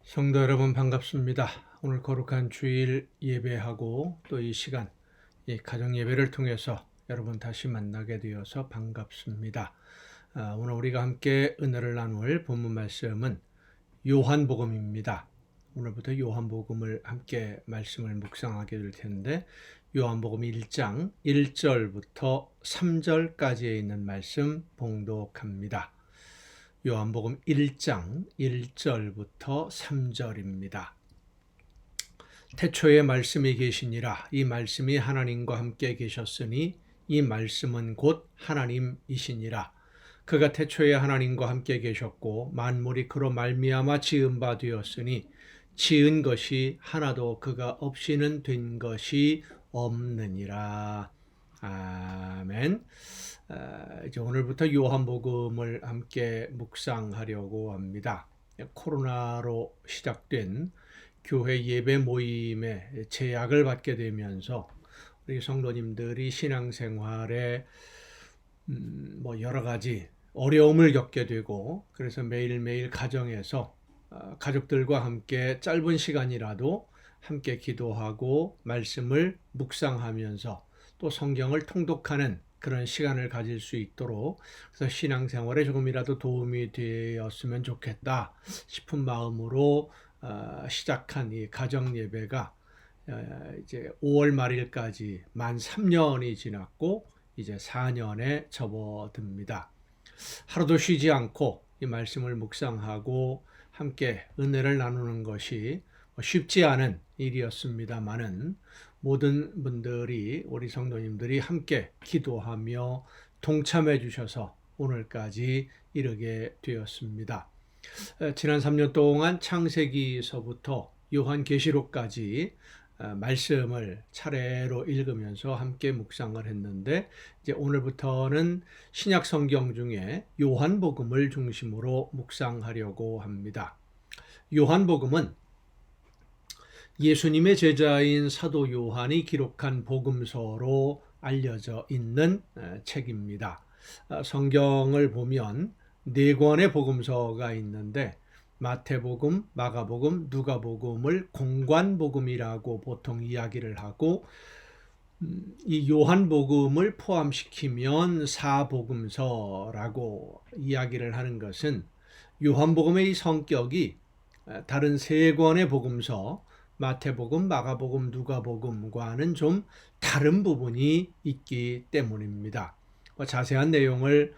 성도 여러분 반갑습니다. 오늘 거룩한 주일 예배하고 또 이 시간 이 가정 예배를 통해서 여러분 다시 만나게 되어서 반갑습니다. 오늘 우리가 함께 은혜를 나눌 본문 말씀은 요한복음입니다. 오늘부터 요한복음을 함께 말씀을 묵상하게 될 텐데 요한복음 1장 1절부터 3절까지에 있는 말씀 봉독합니다. 요한복음 1장 1절부터 3절입니다. 태초에 말씀이 계시니라. 이 말씀이 하나님과 함께 계셨으니 이 말씀은 곧 하나님이시니라. 그가 태초에 하나님과 함께 계셨고 만물이 그로 말미암아 지은 바 되었으니 지은 것이 하나도 그가 없이는 된 것이 없느니라. 아멘. 이제 오늘부터 요한복음을 함께 묵상하려고 합니다. 코로나로 시작된 교회 예배 모임에 제약을 받게 되면서 우리 성도님들이 신앙생활에 여러 가지 어려움을 겪게 되고, 그래서 매일매일 가정에서 가족들과 함께 짧은 시간이라도 함께 기도하고 말씀을 묵상하면서 또 성경을 통독하는 그런 시간을 가질 수 있도록, 그래서 신앙생활에 조금이라도 도움이 되었으면 좋겠다 싶은 마음으로 시작한 이 가정 예배가 이제 5월 말일까지 만 3년이 지났고 이제 4년에 접어듭니다. 하루도 쉬지 않고 이 말씀을 묵상하고 함께 은혜를 나누는 것이 쉽지 않은 일이었습니다마는 모든 분들이, 우리 성도님들이 함께 기도하며 동참해 주셔서 오늘까지 이르게 되었습니다. 지난 3년 동안 창세기서부터 요한계시록까지 말씀을 차례로 읽으면서 함께 묵상을 했는데, 이제 오늘부터는 신약 성경 중에 요한복음을 중심으로 묵상하려고 합니다. 요한복음은 예수님의 제자인 사도 요한이 기록한 복음서로 알려져 있는 책입니다. 성경을 보면 4권의 복음서가 있는데 마태복음, 마가복음, 누가복음을 공관복음이라고 보통 이야기를 하고, 이 요한복음을 포함시키면 사복음서라고 이야기를 하는 것은 요한복음의 이 성격이 다른 3권의 복음서 마태복음, 마가복음, 누가복음과는 좀 다른 부분이 있기 때문입니다. 자세한 내용을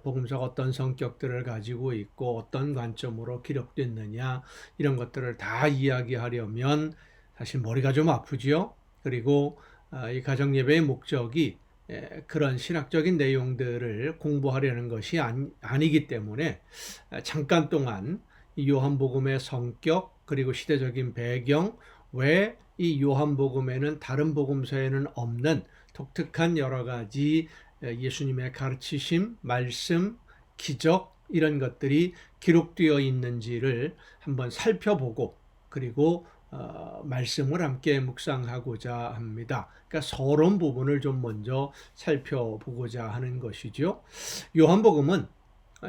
복음서가 어떤 성격들을 가지고 있고 어떤 관점으로 기록됐느냐, 이런 것들을 다 이야기하려면 사실 머리가 좀 아프지요. 그리고 이 가정예배의 목적이 그런 신학적인 내용들을 공부하려는 것이 아니기 때문에 잠깐 동안 이 요한복음의 성격, 그리고 시대적인 배경, 왜 이 요한복음에는 다른 복음서에는 없는 독특한 여러 가지 예수님의 가르치심, 말씀, 기적, 이런 것들이 기록되어 있는지를 한번 살펴보고, 그리고 말씀을 함께 묵상하고자 합니다. 그러니까 서론 부분을 좀 먼저 살펴보고자 하는 것이죠. 요한복음은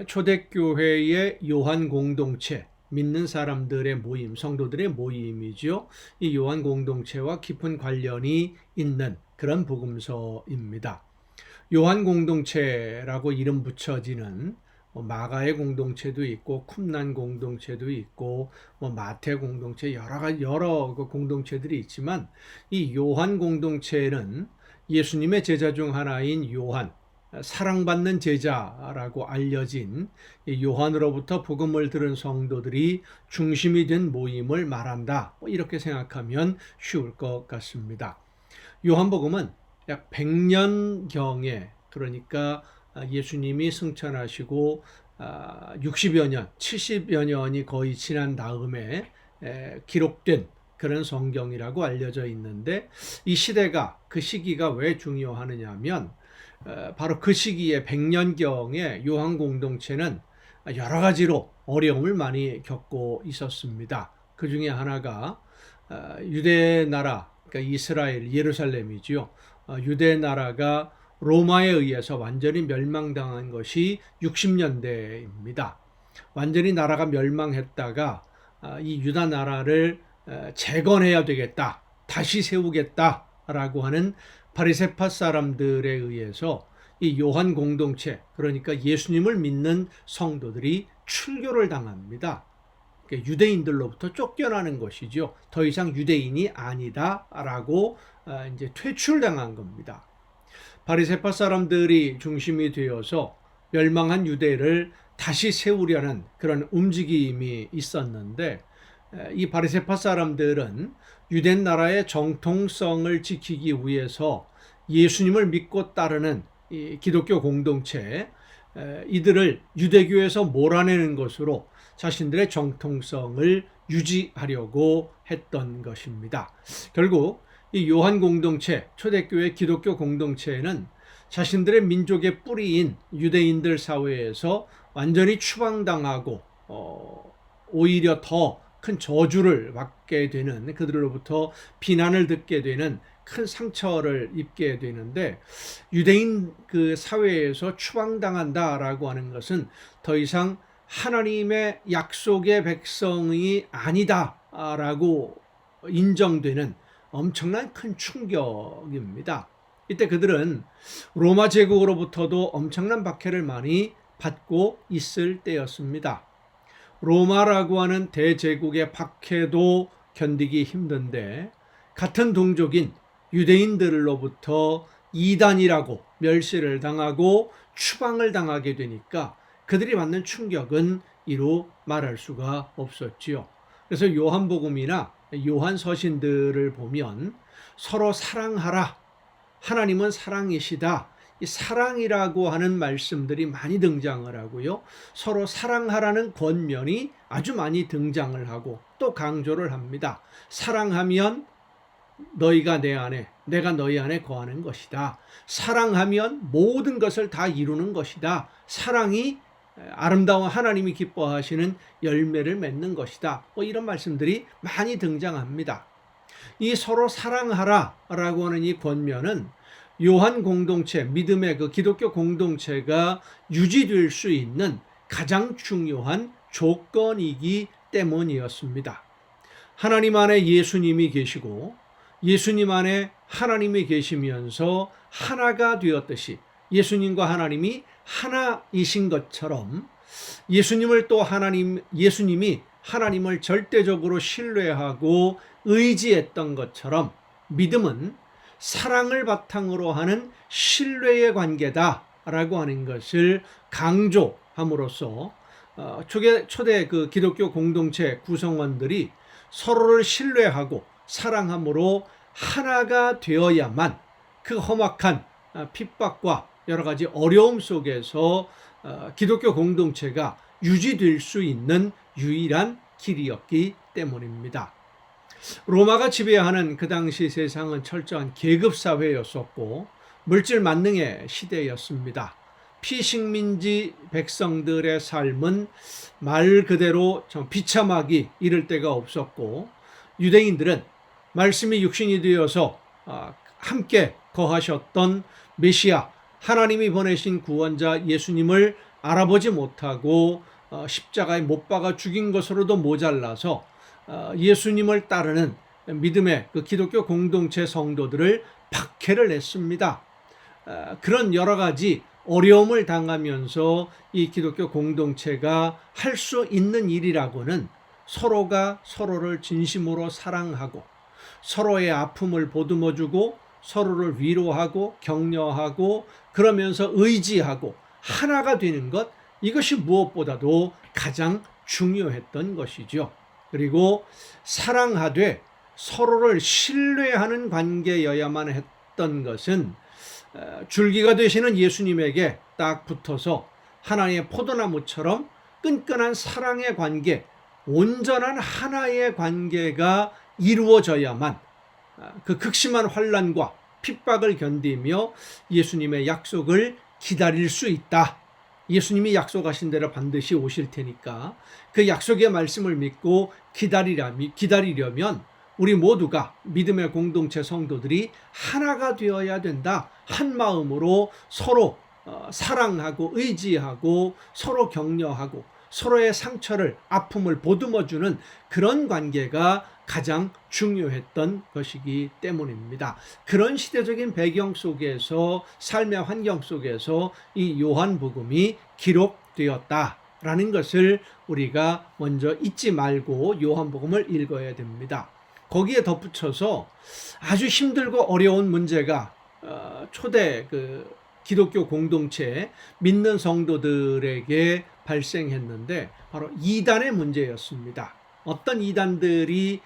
초대교회의 요한 공동체, 믿는 사람들의 모임, 성도들의 모임이죠. 이 요한 공동체와 깊은 관련이 있는 그런 복음서입니다. 요한 공동체라고 이름 붙여지는 마가의 공동체도 있고 쿰난 공동체도 있고 마태 공동체, 여러 공동체들이 있지만 이 요한 공동체는 예수님의 제자 중 하나인 요한, 사랑받는 제자라고 알려진 요한으로부터 복음을 들은 성도들이 중심이 된 모임을 말한다, 이렇게 생각하면 쉬울 것 같습니다. 요한복음은 약 100년경에, 그러니까 예수님이 승천하시고 60여 년, 70여 년이 거의 지난 다음에 기록된 그런 성경이라고 알려져 있는데, 이 시대가, 그 시기가 왜 중요하느냐 하면 바로 그 시기에 100년경에 요한 공동체는 여러 가지로 어려움을 많이 겪고 있었습니다. 그 중에 하나가 유대 나라, 그러니까 이스라엘, 예루살렘이죠. 유대 나라가 로마에 의해서 완전히 멸망당한 것이 60년대입니다. 완전히 나라가 멸망했다가 이 유다 나라를 재건해야 되겠다, 다시 세우겠다라고 하는 바리새파 사람들에 의해서 이 요한 공동체, 그러니까 예수님을 믿는 성도들이 출교를 당합니다. 유대인들로부터 쫓겨나는 것이죠. 더 이상 유대인이 아니다라고 이제 퇴출당한 겁니다. 바리새파 사람들이 중심이 되어서 멸망한 유대를 다시 세우려는 그런 움직임이 있었는데, 이 바리새파 사람들은 유대 나라의 정통성을 지키기 위해서 예수님을 믿고 따르는 이 기독교 공동체, 이들을 유대교에서 몰아내는 것으로 자신들의 정통성을 유지하려고 했던 것입니다. 결국 이 요한 공동체, 초대교회 기독교 공동체는 자신들의 민족의 뿌리인 유대인들 사회에서 완전히 추방당하고 오히려 더 큰 저주를 받게 되는, 그들로부터 비난을 듣게 되는 큰 상처를 입게 되는데, 유대인 그 사회에서 추방당한다라고 하는 것은 더 이상 하나님의 약속의 백성이 아니다라고 인정되는 엄청난 큰 충격입니다. 이때 그들은 로마 제국으로부터도 엄청난 박해를 많이 받고 있을 때였습니다. 로마라고 하는 대제국의 박해도 견디기 힘든데, 같은 동족인 유대인들로부터 이단이라고 멸시를 당하고 추방을 당하게 되니까 그들이 받는 충격은 이루 말할 수가 없었지요. 그래서 요한복음이나 요한 서신들을 보면 서로 사랑하라, 하나님은 사랑이시다, 이 사랑이라고 하는 말씀들이 많이 등장을 하고요. 서로 사랑하라는 권면이 아주 많이 등장을 하고 또 강조를 합니다. 사랑하면 너희가 내 안에, 내가 너희 안에 거하는 것이다. 사랑하면 모든 것을 다 이루는 것이다. 사랑이 아름다운 하나님이 기뻐하시는 열매를 맺는 것이다. 이런 말씀들이 많이 등장합니다. 이 서로 사랑하라라고 하는 이 권면은 요한 공동체, 믿음의 그 기독교 공동체가 유지될 수 있는 가장 중요한 조건이기 때문이었습니다. 하나님 안에 예수님이 계시고 예수님 안에 하나님이 계시면서 하나가 되었듯이 예수님과 하나님이 하나이신 것처럼, 예수님을 또 예수님이 하나님을 절대적으로 신뢰하고 의지했던 것처럼, 믿음은 사랑을 바탕으로 하는 신뢰의 관계다라고 하는 것을 강조함으로써 초대 그 기독교 공동체 구성원들이 서로를 신뢰하고 사랑함으로 하나가 되어야만 그 험악한 핍박과 여러 가지 어려움 속에서 기독교 공동체가 유지될 수 있는 유일한 길이었기 때문입니다. 로마가 지배하는 그 당시 세상은 철저한 계급사회였었고 물질 만능의 시대였습니다. 피식민지 백성들의 삶은 말 그대로 좀 비참하기 이를 데가 없었고, 유대인들은 말씀이 육신이 되어서 함께 거하셨던 메시아, 하나님이 보내신 구원자 예수님을 알아보지 못하고 십자가에 못 박아 죽인 것으로도 모자라서 예수님을 따르는 믿음의 그 기독교 공동체 성도들을 박해를 했습니다. 그런 여러 가지 어려움을 당하면서 이 기독교 공동체가 할 수 있는 일이라고는 서로가 서로를 진심으로 사랑하고 서로의 아픔을 보듬어주고 서로를 위로하고 격려하고 그러면서 의지하고 하나가 되는 것, 이것이 무엇보다도 가장 중요했던 것이죠. 그리고 사랑하되 서로를 신뢰하는 관계여야만 했던 것은 줄기가 되시는 예수님에게 딱 붙어서 하나님의 포도나무처럼 끈끈한 사랑의 관계, 온전한 하나의 관계가 이루어져야만 그 극심한 환난과 핍박을 견디며 예수님의 약속을 기다릴 수 있다. 예수님이 약속하신 대로 반드시 오실 테니까 그 약속의 말씀을 믿고 기다리려면 우리 모두가 믿음의 공동체 성도들이 하나가 되어야 된다. 한 마음으로 서로 사랑하고 의지하고 서로 격려하고 서로의 상처를, 아픔을 보듬어주는 그런 관계가 가장 중요했던 것이기 때문입니다. 그런 시대적인 배경 속에서, 삶의 환경 속에서 이 요한복음이 기록되었다라는 것을 우리가 먼저 잊지 말고 요한복음을 읽어야 됩니다. 거기에 덧붙여서 아주 힘들고 어려운 문제가 초대 기독교 공동체 믿는 성도들에게 발생했는데 바로 이단의 문제였습니다. 어떤 이단들이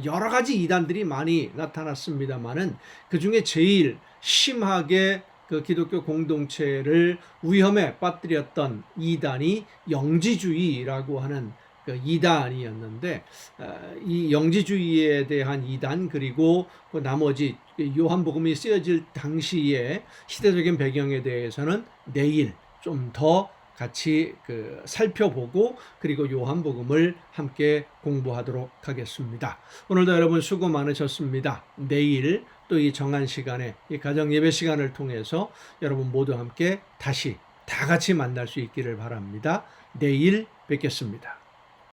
여러 가지 이단들이 많이 나타났습니다만은 그 중에 제일 심하게 그 기독교 공동체를 위험에 빠뜨렸던 이단이 영지주의라고 하는 그 이단이었는데, 이 영지주의에 대한 이단, 그리고 그 나머지 요한복음이 쓰여질 당시의 시대적인 배경에 대해서는 내일 좀 더 같이 살펴보고, 그리고 요한복음을 함께 공부하도록 하겠습니다. 오늘도 여러분 수고 많으셨습니다. 내일 또 이 정한 시간에, 이 가정 예배 시간을 통해서 여러분 모두 함께 다시 다 같이 만날 수 있기를 바랍니다. 내일 뵙겠습니다.